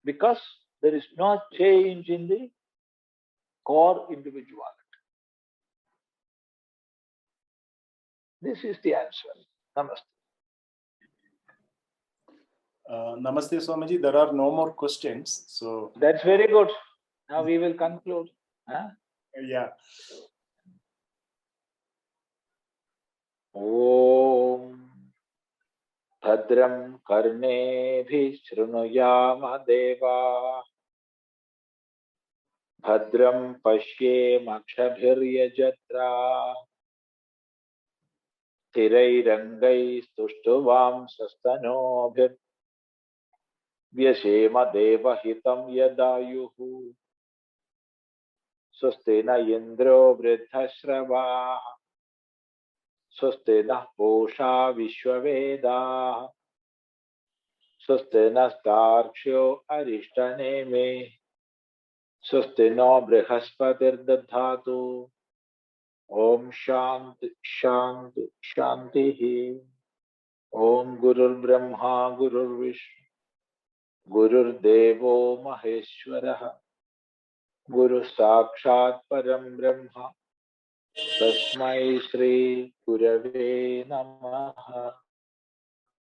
Because there is no change in the core individuality. This is the answer. Namaste. Namaste, Swamiji. There are no more questions. So that's very good. Now we will conclude. Huh? Yeah. Om Bhadram Karnebhi Shrunuyama Deva Bhadram Pashye Makshabhiryajatra Thirairangai Stushtuvam Sastanobhir Vyashema Deva Hitam Yadayuhu Swastena Indro Vridhashrava Swastena Posha Vishwaveda Swastena Starksho Arishtaneme Swastena Brihaspatir Dadhatu Om Shanti Shanti Shanti Om Gurur Brahma Gurur Vishnu Gurur Devo Maheshwaraha Guru Sakshat Param Brahma Tasmai Shri Gurave Namaha